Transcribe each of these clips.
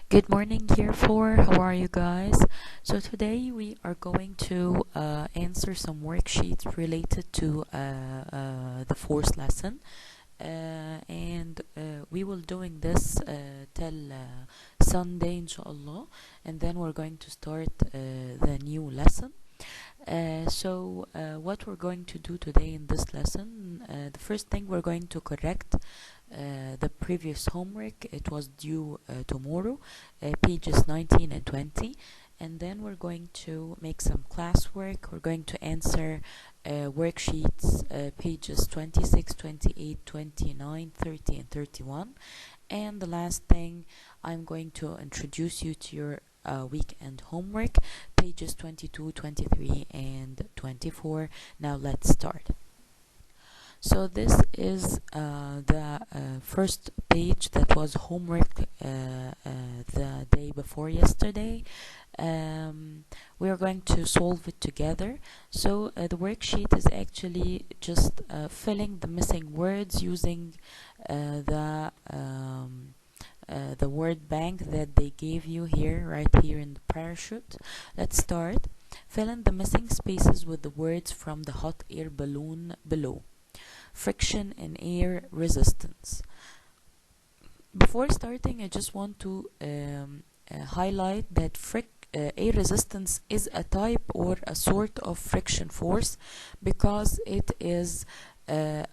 Good morning, year 4. How are you guys? So today we are going to answer some worksheets related to the fourth lesson, and we will doing this till Sunday, inshallah, and then we're going to start the new lesson. What we're going to do today in this lesson, the first thing we're going to correct the previous homework. It was due tomorrow, pages 19 and 20, and then we're going to make some classwork. We're going to answer worksheets, pages 26, 28, 29, 30, and 31. And the last thing, I'm going to introduce you to your weekend homework, pages 22, 23, and 24. Now let's start. So this is the first page that was homework the day before yesterday. We are going to solve it together. So the worksheet is actually just filling the missing words using the word bank that they gave you here, right here in the parachute. Let's start. Fill in the missing spaces with the words from the hot air balloon below. Friction and air resistance. Before starting, I just want to highlight that air resistance is a type or a sort of friction force because it is a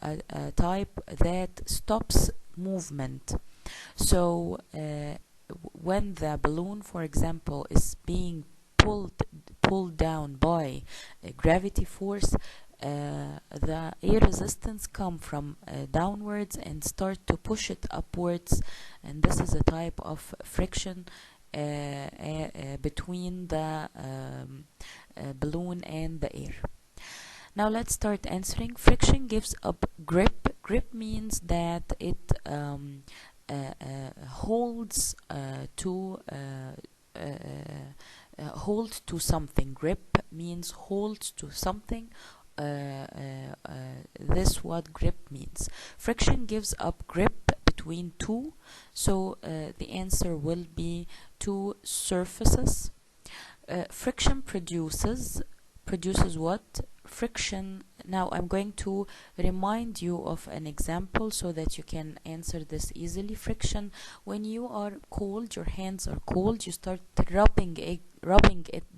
type that stops movement. So when the balloon, for example, is being pulled down by a gravity force, the air resistance come from downwards and start to push it upwards, and this is a type of friction between the balloon and the air. Now let's start answering. Friction gives up grip. Grip means that it holds hold to something. Grip means hold to something. This what grip means. Friction gives up grip between two, so the answer will be two surfaces. Friction produces what? Friction. Now I'm going to remind you of an example so that you can answer this easily. Friction, when you are cold, your hands are cold, you start rubbing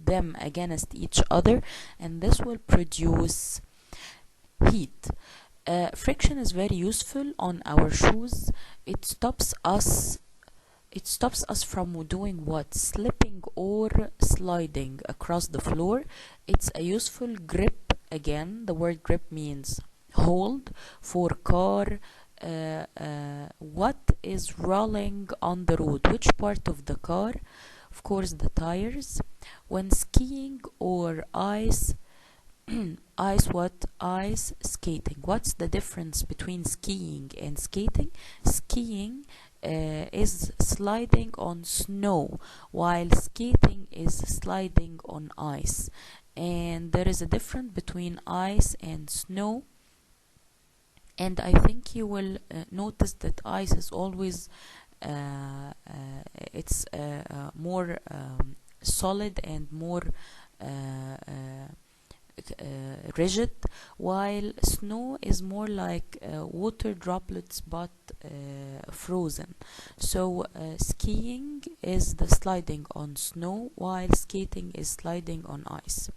them against each other, and this will produce heat. Friction is very useful on our shoes. It stops us from doing what? Slipping or sliding across the floor. It's a useful grip. Again, the word grip means hold. For car, what is rolling on the road? Which part of the car? Of course, the tires. When skiing or ice skating. What's the difference between skiing and skating? Skiing is sliding on snow, while skating is sliding on ice. And there is a difference between ice and snow, and I think you will notice that ice is always more solid and more rigid, while snow is more like water droplets but frozen. So skiing is the sliding on snow, while skating is sliding on ice.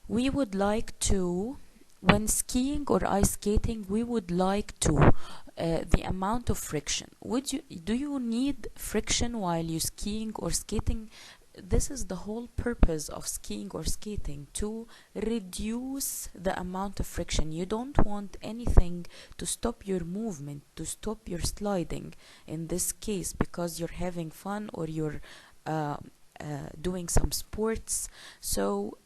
We would like to, when skiing or ice skating, we would like to the amount of friction. Do you need friction while you skiing or skating? This is the whole purpose of skiing or skating, to reduce the amount of friction. You don't want anything to stop your movement, to stop your sliding in this case, because you're having fun or you're doing some sports. So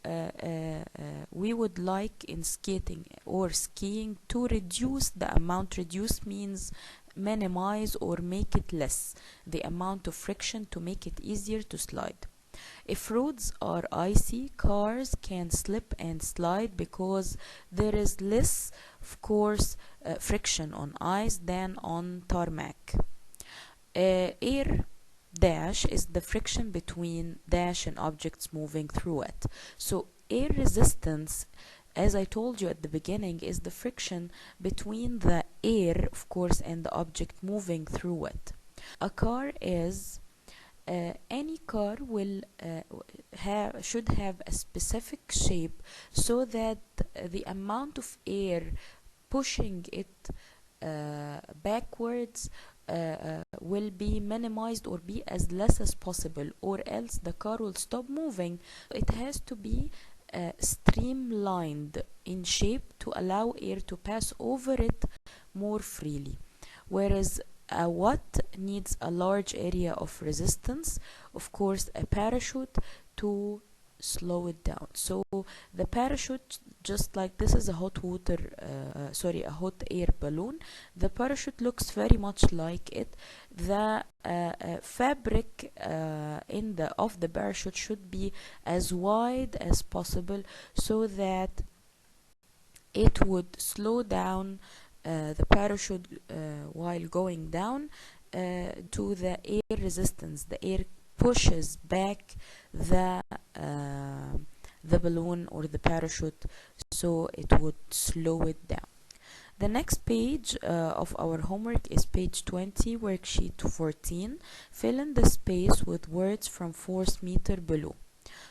we would like in skating or skiing to reduce the amount. Reduce means minimize or make it less, the amount of friction, to make it easier to slide. If roads are icy, cars can slip and slide because there is less, of course, friction on ice than on tarmac. Air dash is the friction between dash and objects moving through it. So air resistance, as I told you at the beginning, is the friction between the air, of course, and the object moving through it. A car is any car will should have a specific shape so that the amount of air pushing it backwards will be minimized or be as less as possible, or else the car will stop moving. It has to be streamlined in shape to allow air to pass over it more freely, whereas what needs a large area of resistance, of course a parachute, to slow it down. So the parachute, just like this is a a hot air balloon, the parachute looks very much like it. The fabric in the of the parachute should be as wide as possible so that it would slow down the parachute while going down to the air resistance. The air pushes back the balloon or the parachute, so it would slow it down. The next page of our homework is page 20, worksheet 14. Fill in the space with words from force meter below.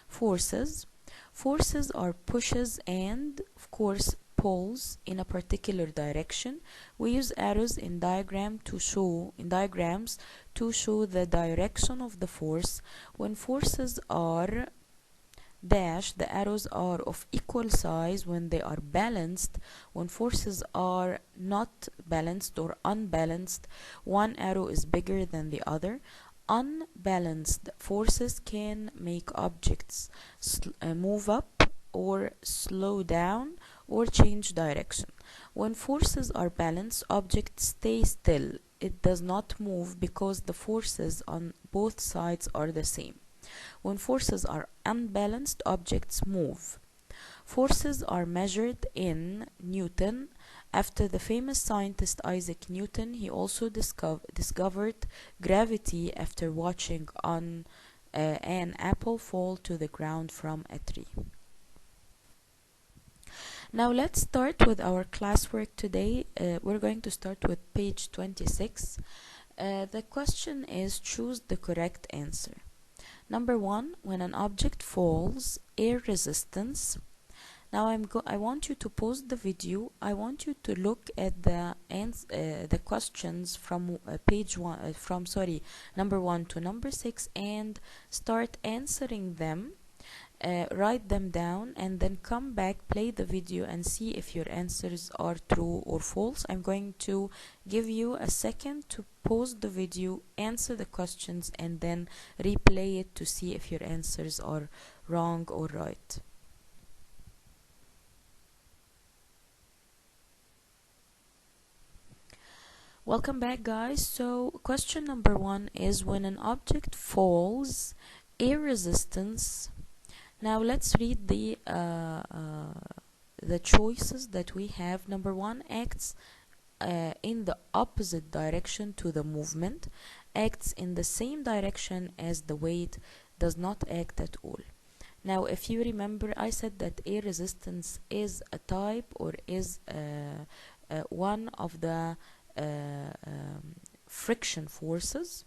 Forces. Forces are pushes and, of course, pulls in a particular direction. We use arrows in diagrams to show the direction of the force. When forces are dash, the arrows are of equal size when they are balanced. When forces are not balanced or unbalanced, one arrow is bigger than the other. Unbalanced forces can make objects move up or slow down or change direction. When forces are balanced, objects stay still. It does not move because the forces on both sides are the same. When forces are unbalanced, objects move. Forces are measured in Newton. After the famous scientist Isaac Newton, he also discovered gravity after watching an apple fall to the ground from a tree. Now let's start with our classwork today. We're going to start with page 26. The question is, choose the correct answer. Number 1, when an object falls, air resistance. Now I want you to pause the video. I want you to look at the questions from page 1 number 1 to number 6 and start answering them. Write them down and then come back, play the video and see if your answers are true or false. I'm going to give you a second to pause the video, answer the questions, and then replay it to see if your answers are wrong or right. Welcome back, guys. So question number 1 is, when an object falls, air resistance. Now let's read the choices that we have. Number 1, acts in the opposite direction to the movement, acts in the same direction as the weight, does not act at all. Now if you remember, I said that air resistance is a type or is one of the friction forces.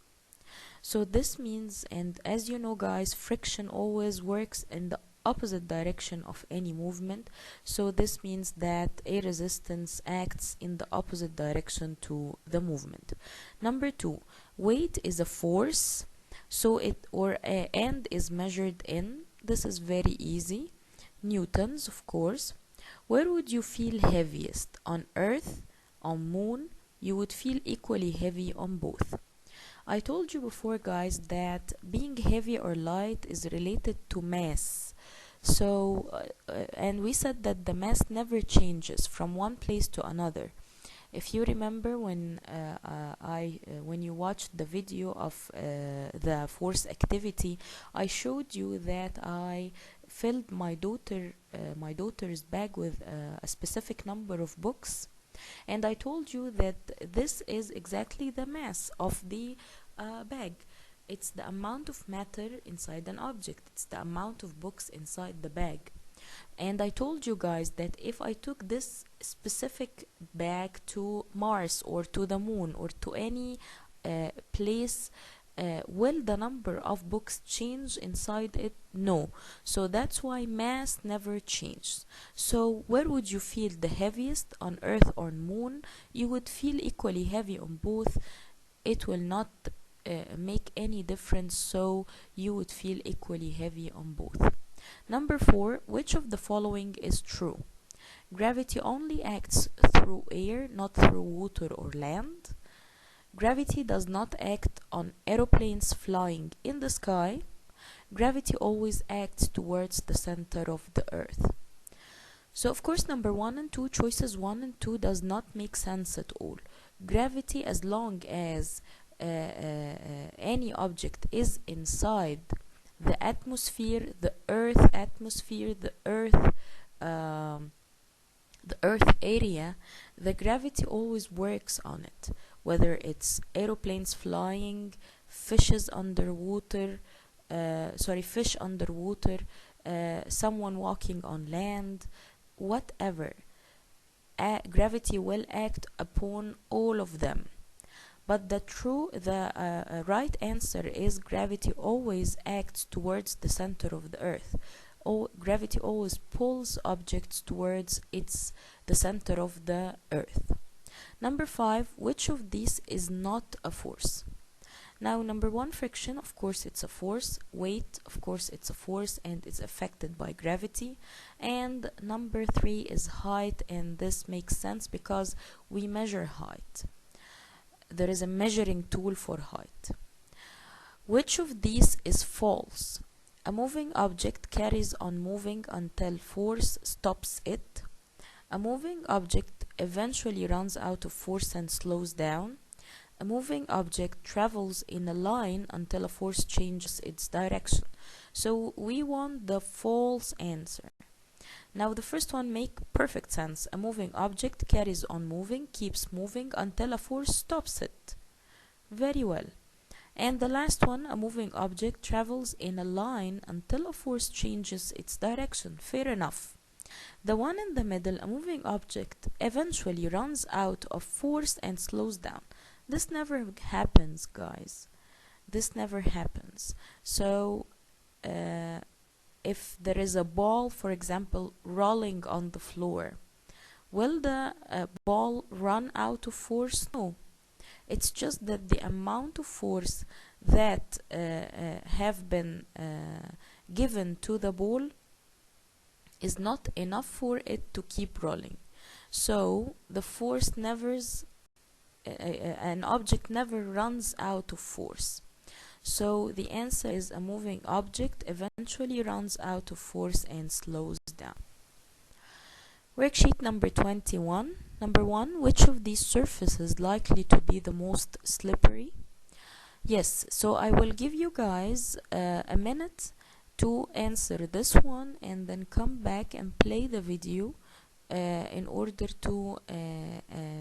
So this means, and as you know guys, friction always works in the opposite direction of any movement. So this means that air resistance acts in the opposite direction to the movement. Number 2, weight is a force, so and is measured in, this is very easy, newtons, of course. Where would you feel heaviest? On Earth, on Moon? You would feel equally heavy on both. I told you before, guys, that being heavy or light is related to mass. So and we said that the mass never changes from one place to another. If you remember when when you watched the video of the force activity, I showed you that I filled my daughter's bag with a specific number of books, and I told you that this is exactly the mass of the bag. It's the amount of matter inside an object. It's the amount of books inside the bag. And I told you guys that if I took this specific bag to Mars or to the moon or to any place, will the number of books change inside it? No. So that's why mass never changes. So where would you feel the heaviest, on Earth or moon? You would feel equally heavy on both. It will not make any difference, so you would feel equally heavy on both. Number 4, which of the following is true? Gravity only acts through air, not through water or land. Gravity does not act on aeroplanes flying in the sky. Gravity always acts towards the center of the earth. So of course number 1 and 2, choices 1 and 2 does not make sense at all. Gravity, as long as any object is inside the atmosphere, the earth atmosphere, the earth area, the gravity always works on it, whether it's aeroplanes flying, fishes underwater, fish underwater, someone walking on land, whatever. Gravity will act upon all of them. But the right answer is gravity always acts towards the center of the earth. Gravity always pulls objects towards the center of the earth. Number 5, which of these is not a force? Now, number 1, friction, of course it's a force. Weight, of course it's a force and is affected by gravity. And number 3 is height, and this makes sense because we measure height. There is a measuring tool for height. Which of these is false? A moving object carries on moving until force stops it. A moving object eventually runs out of force and slows down. A moving object travels in a line until a force changes its direction. So we want the false answer. Now the first one makes perfect sense. A moving object carries on moving, keeps moving until a force stops it. Very well. And the last one, a moving object travels in a line until a force changes its direction. Fair enough. The one in the middle, a moving object, eventually runs out of force and slows down. This never happens, guys. This never happens. So, if there is a ball, for example, rolling on the floor, will the ball run out of force? No. It's just that the amount of force that have been given to the ball is not enough for it to keep rolling. So the force an object never runs out of force. So the answer is a moving object eventually runs out of force and slows down. Worksheet number 21. Number 1, which of these surfaces is likely to be the most slippery? Yes, so I will give you guys a minute to answer this one and then come back and play the video in order to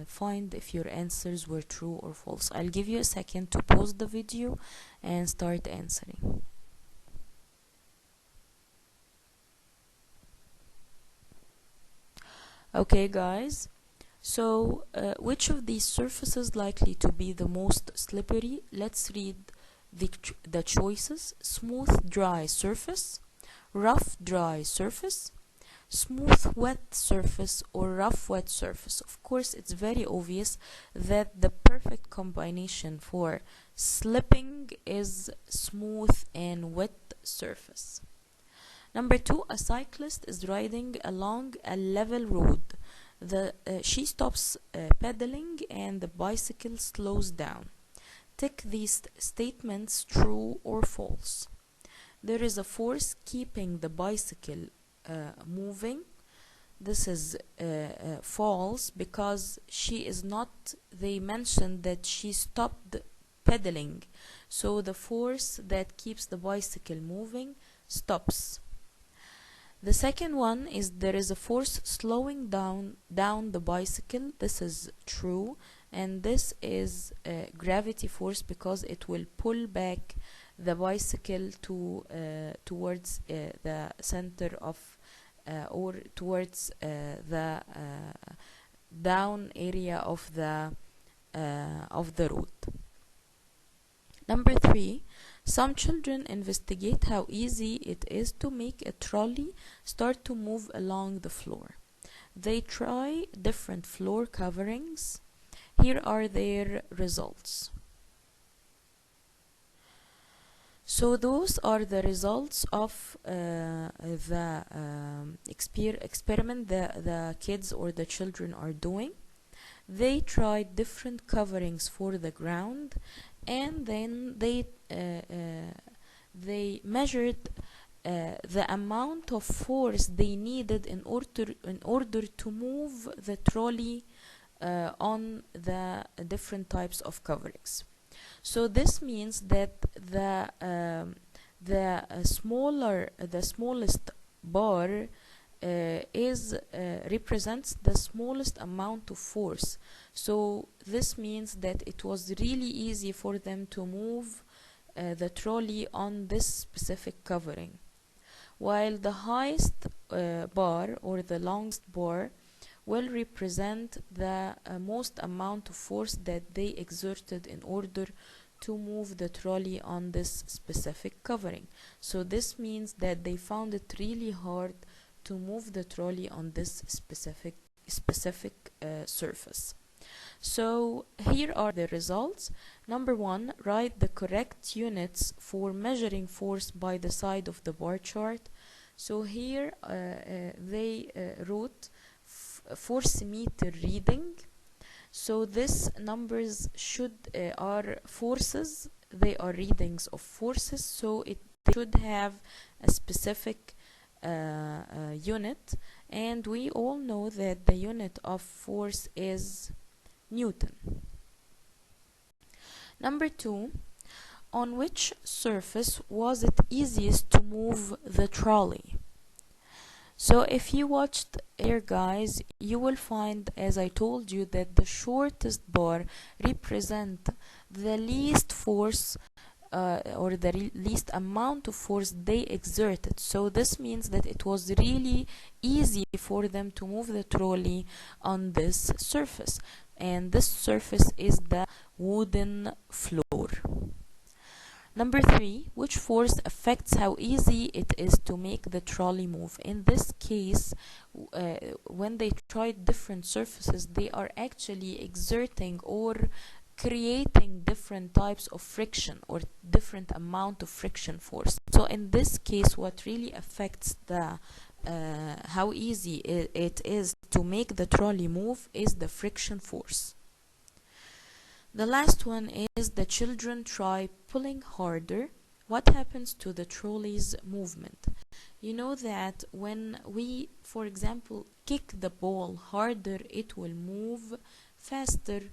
find if your answers were true or false. I'll give you a second to pause the video and start answering. Okay guys, so which of these surfaces likely to be the most slippery? Let's read the choices. Smooth dry surface, rough dry surface, smooth wet surface, or rough wet surface. Of course, it's very obvious that the perfect combination for slipping is smooth and wet surface. Number 2, a cyclist is riding along a level road. She stops pedaling and the bicycle slows down. Tick these statements true or false. There is a force keeping the bicycle moving. This is false because she is not, they mentioned that she stopped pedaling. So the force that keeps the bicycle moving stops. The second one is there is a force slowing down the bicycle. This is true and this is gravity force because it will pull back the bicycle to towards the center of or towards the down area of the road. Number 3, some children investigate how easy it is to make a trolley start to move along the floor. They try different floor coverings. Here are their results. So those are the results of the experiment the kids or the children are doing. They tried different coverings for the ground, and then they measured the amount of force they needed in order to move the trolley on the different types of coverings. So this means that the smallest bar represents the smallest amount of force. So this means that it was really easy for them to move the trolley on this specific covering, while the highest bar or the longest bar will represent the most amount of force that they exerted in order to move the trolley on this specific covering. So this means that they found it really hard to move the trolley on this specific surface. So here are the results. Number 1, write the correct units for measuring force by the side of the bar chart. So here they wrote force meter reading. So this numbers are forces. They are readings of forces. So it should have a specific unit, and we all know that the unit of force is Newton. Number 2, on which surface was it easiest to move the trolley? So if you watched here, guys, you will find, as I told you, that the shortest bar represent the least force or the least amount of force they exerted. So this means that it was really easy for them to move the trolley on this surface, and this surface is the wooden floor. Number 3, which force affects how easy it is to make the trolley move? In this case, when they tried different surfaces, they are actually exerting or creating different types of friction or different amount of friction force. So in this case, what really affects the how easy it is to make the trolley move is the friction force. The last one is the children try pulling harder. What happens to the trolley's movement? You know that when we, for example, kick the ball harder, it will move faster.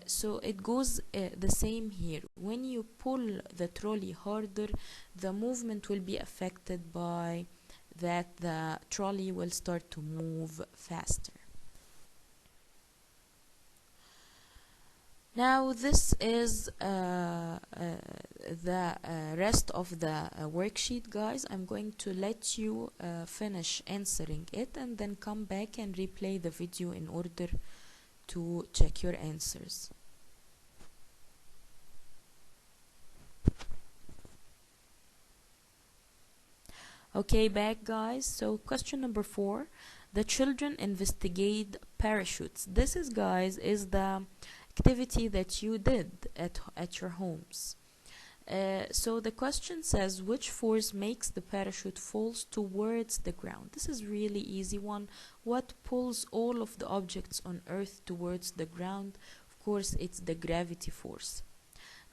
So it goes the same here. When you pull the trolley harder, the movement will be affected by that. The trolley will start to move faster. Now this is the rest of the worksheet, guys. I'm going to let you finish answering it and then come back and replay the video in order to check your answers. Okay, back, guys. So question number 4, the children investigate parachutes. This is, guys, is the activity that you did at your homes. So the question says, which force makes the parachute falls towards the ground? This is really easy one. What pulls all of the objects on earth towards the ground? Of course, it's the gravity force.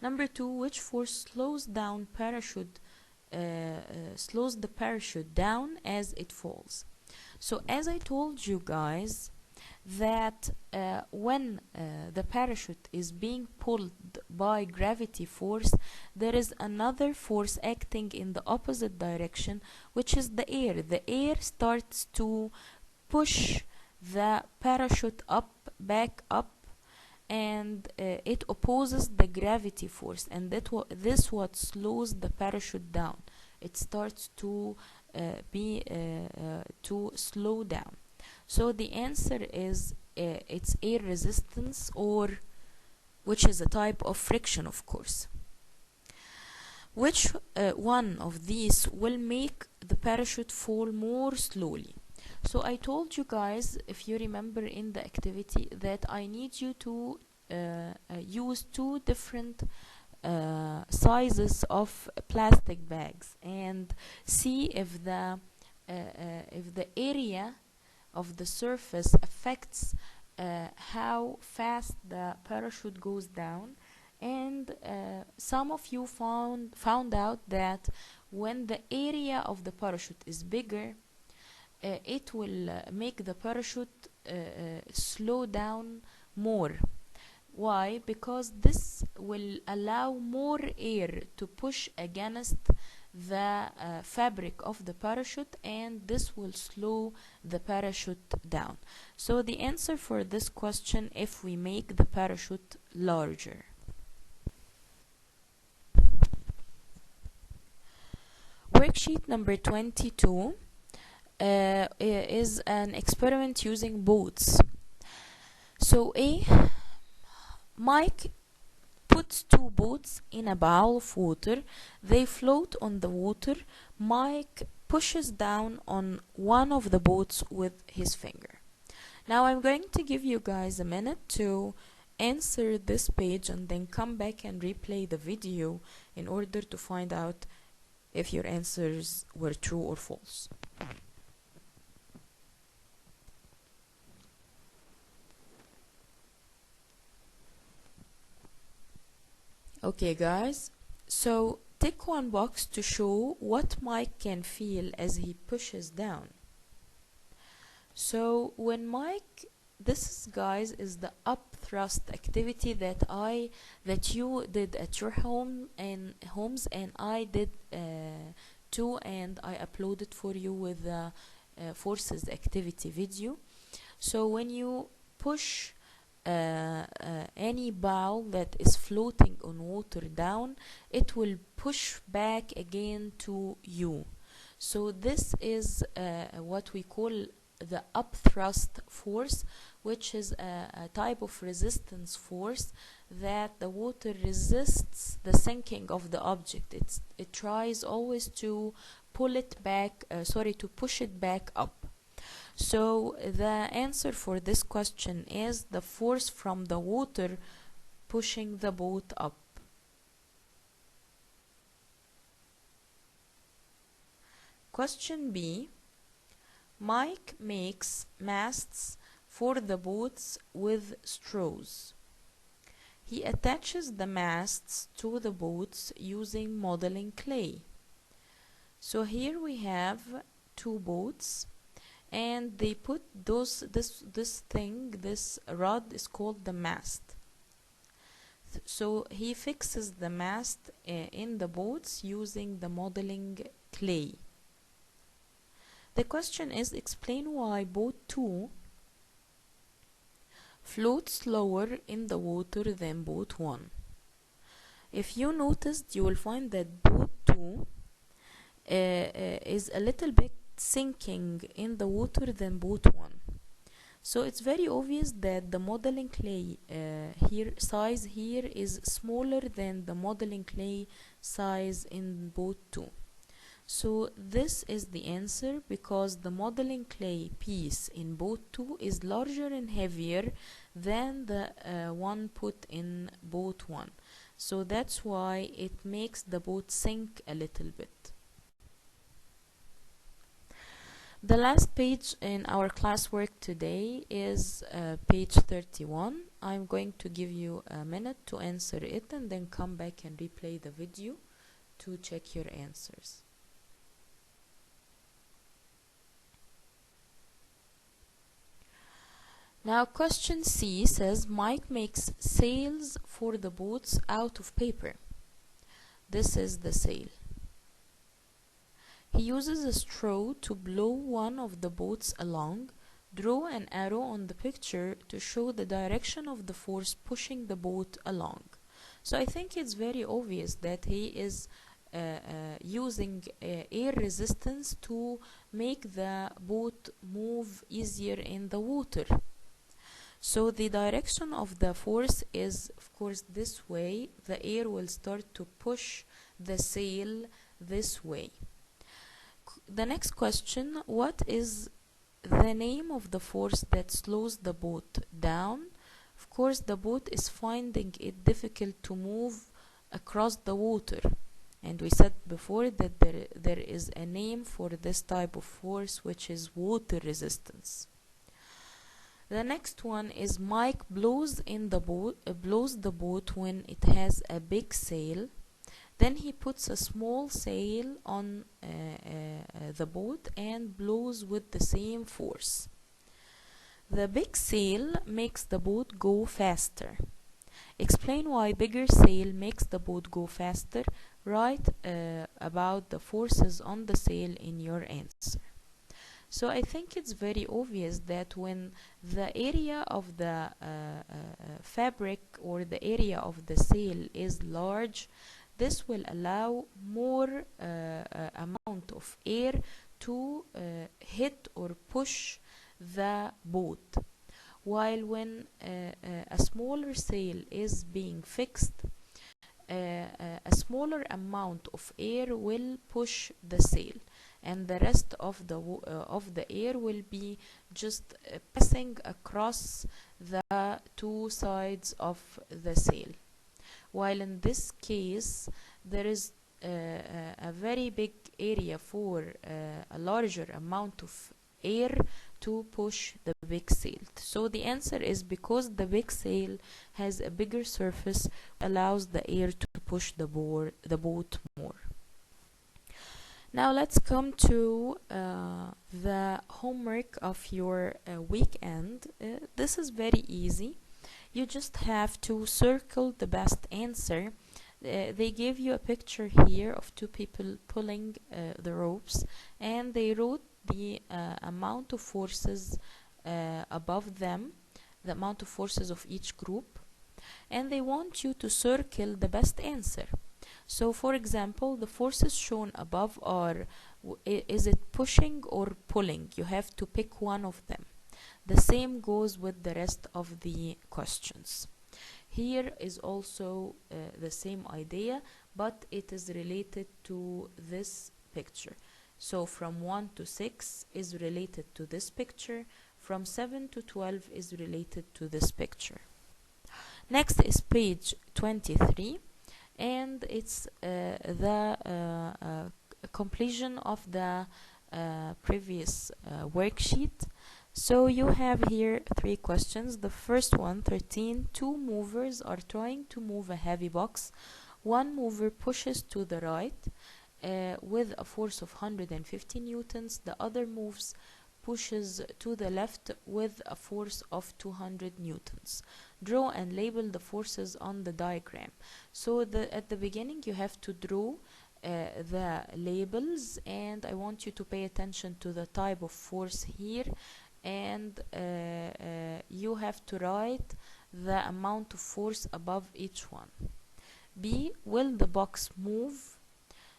Number 2, which force slows the parachute down as it falls? So as I told you, guys, that when the parachute is being pulled by gravity force, there is another force acting in the opposite direction, which is the air. The air starts to push the parachute back up, and it opposes the gravity force, and this what slows the parachute down. It starts to to slow down. So the answer is it's air resistance, or which is a type of friction, of course. Which one of these will make the parachute fall more slowly? So I told you guys, if you remember in the activity, that I need you to use two different sizes of plastic bags and see if the area of the surface affects how fast the parachute goes down. And some of you found out that when the area of the parachute is bigger, it will make the parachute slow down more. Why? Because this will allow more air to push against the fabric of the parachute, and this will slow the parachute down. So the answer for this question, if we make the parachute larger. Worksheet number 22 is an experiment using boats. So Mike puts two boats in a bowl of water. They float on the water. Mike pushes down on one of the boats with his finger. Now I'm going to give you guys a minute to answer this page and then come back and replay the video in order to find out if your answers were true or false. Okay guys, so tick one box to show what Mike can feel as he pushes down. So when this guys is the up thrust activity that you did at your homes, and I did too, and I uploaded for you with the forces activity video. So when you push any bowl that is floating on water down, it will push back again to you. So this is what we call the upthrust force, which is a type of resistance force that the water resists the sinking of the object. It tries always to pull it back, to push it back up. So the answer for this question is the force from the water pushing the boat up. Question B. Mike makes masts for the boats with straws. He attaches the masts to the boats using modeling clay. So here we have two boats, and they put this rod is called the mast. So he fixes the mast in the boats using the modeling clay. The question is, explain why boat 2 floats slower in the water than boat 1. If you noticed, you will find that boat 2 is a little bit sinking in the water than boat 1. So it's very obvious that the modeling clay size here is smaller than the modeling clay size in boat 2. So this is the answer, because the modeling clay piece in boat 2 is larger and heavier than the one put in boat 1. So that's why it makes the boat sink a little bit. The last page in our classwork today is page 31. I'm going to give you a minute to answer it and then come back and replay the video to check your answers. Now question C says Mike makes sails for the boats out of paper. This is the sail. He uses a straw to blow one of the boats along. Draw an arrow on the picture to show the direction of the force pushing the boat along. So I think it's very obvious that he is using air resistance to make the boat move easier in the water. So the direction of the force is, of course, this way. The air will start to push the sail this way. The next question, what is the name of the force that slows the boat down? Of course, the boat is finding it difficult to move across the water. And we said before that there is a name for this type of force, which is water resistance. The next one is Mike blows the boat when it has a big sail. Then he puts a small sail on the boat and blows with the same force. The big sail makes the boat go faster. Explain why bigger sail makes the boat go faster. Write about the forces on the sail in your answer. So I think it's very obvious that when the area of the fabric or the area of the sail is large, this will allow more amount of air to hit or push the boat. While when a smaller sail is being fixed, a smaller amount of air will push the sail, and the rest of the air will be just passing across the two sides of the sail. While in this case there is a very big area for a larger amount of air to push the big sail. So the answer is because the big sail has a bigger surface, allows the air to push the boat more. Now let's come to the homework of your weekend. This is very easy. You just have to circle the best answer. They gave you a picture here of two people pulling the ropes, and they wrote the amount of forces above them, the amount of forces of each group, and they want you to circle the best answer. So for example, the forces shown above are, is it pushing or pulling? You have to pick one of them. The same goes with the rest of the questions. Here is also the same idea, but it is related to this picture. So from 1 to 6 is related to this picture. From 7 to 12 is related to this picture. Next is page 23, and it's the completion of the previous worksheet. So you have here 3 questions. The first one, 13, 2 movers are trying to move a heavy box. One mover pushes to the right with a force of 150 newtons. The other moves pushes to the left with a force of 200 newtons. Draw and label the forces on the diagram. So at the beginning you have to draw the labels, and I want you to pay attention to the type of force here, and you have to write the amount of force above each one. B, will the box move?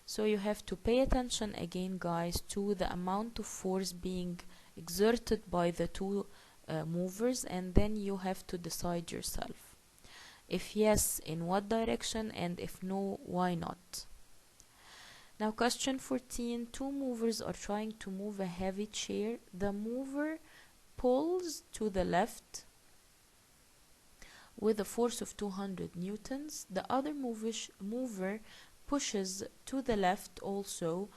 So you have to pay attention again, guys, to the amount of force being exerted by the two movers, and then you have to decide yourself. If yes, in what direction, and if no, why not? Now question 14, 2 movers are trying to move a heavy chair. The mover pulls to the left with a force of 200 newtons. The other mover pushes to the left also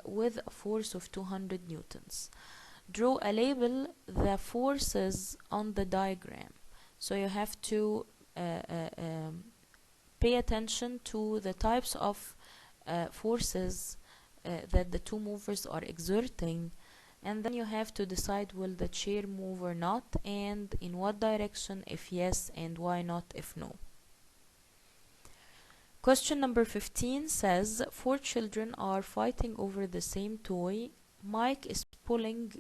with a force of 200 newtons. Draw a label the forces on the diagram. So you have to pay attention to the types of forces that the two movers are exerting, and then you have to decide will the chair move or not, and in what direction if yes, and why not if no. Question number 15 says 4 children are fighting over the same toy. Mike is pulling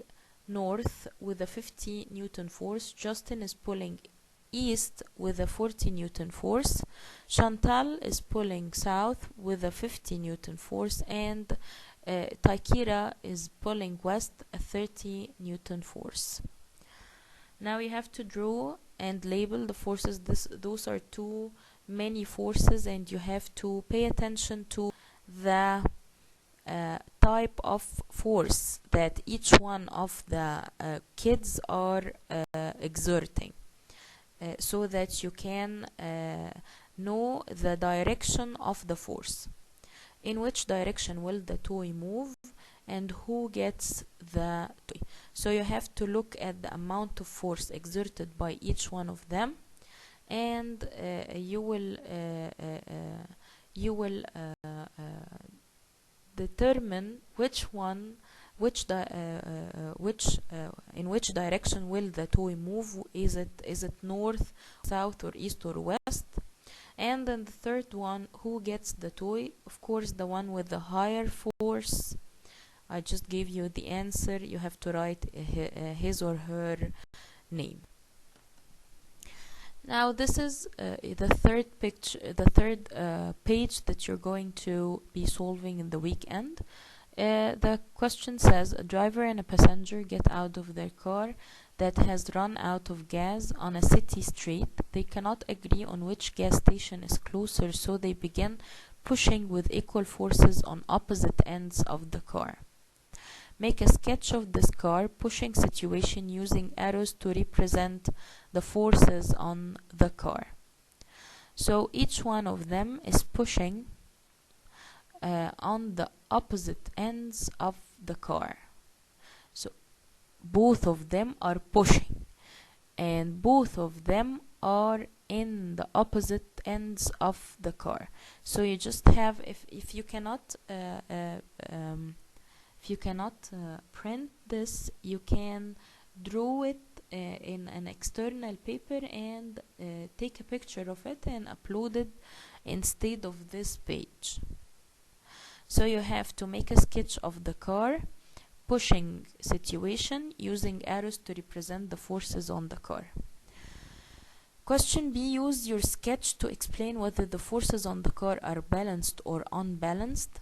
north with a 50 Newton force. Justin is pulling east with a 40 Newton force. Chantal is pulling south with a 50 Newton force, and Taikira is pulling west a 30 Newton force. Now you have to draw and label the forces. Those are too many forces, and you have to pay attention to the type of force that each one of the kids are exerting, so that you can know the direction of the force. In which direction will the toy move, and who gets the toy. So you have to look at the amount of force exerted by each one of them, and you will determine in which direction will the toy move. Is it north, south, or east, or west? And then the third one, who gets the toy? Of course, the one with the higher force. I just gave you the answer. You have to write his or her name. Now this is the third page that you're going to be solving in the weekend. The question says a driver and a passenger get out of their car that has run out of gas on a city street. They cannot agree on which gas station is closer, so they begin pushing with equal forces on opposite ends of the car. Make a sketch of this car pushing situation using arrows to represent the forces on the car. So each one of them is pushing on the opposite ends of the car. So both of them are pushing, and both of them are in the opposite ends of the car. So you just have, if you cannot print this, you can draw it in an external paper and take a picture of it and upload it instead of this page. So you have to make a sketch of the car pushing situation using arrows to represent the forces on the car. Question B, use your sketch to explain whether the forces on the car are balanced or unbalanced,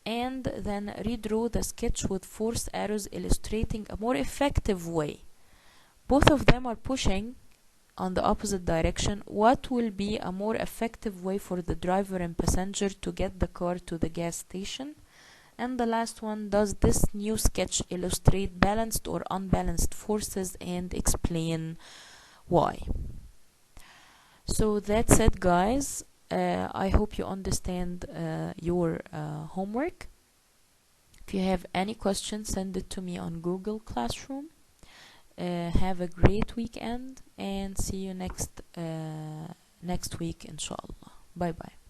and then redraw the sketch with force arrows illustrating a more effective way. Both of them are pushing on the opposite direction. What will be a more effective way for the driver and passenger to get the car to the gas station? And the last one, does this new sketch illustrate balanced or unbalanced forces, and explain why? So that's it, guys. I hope you understand your homework. If you have any questions, send it to me on Google Classroom. Have a great weekend, and see you next week, inshallah. Bye bye.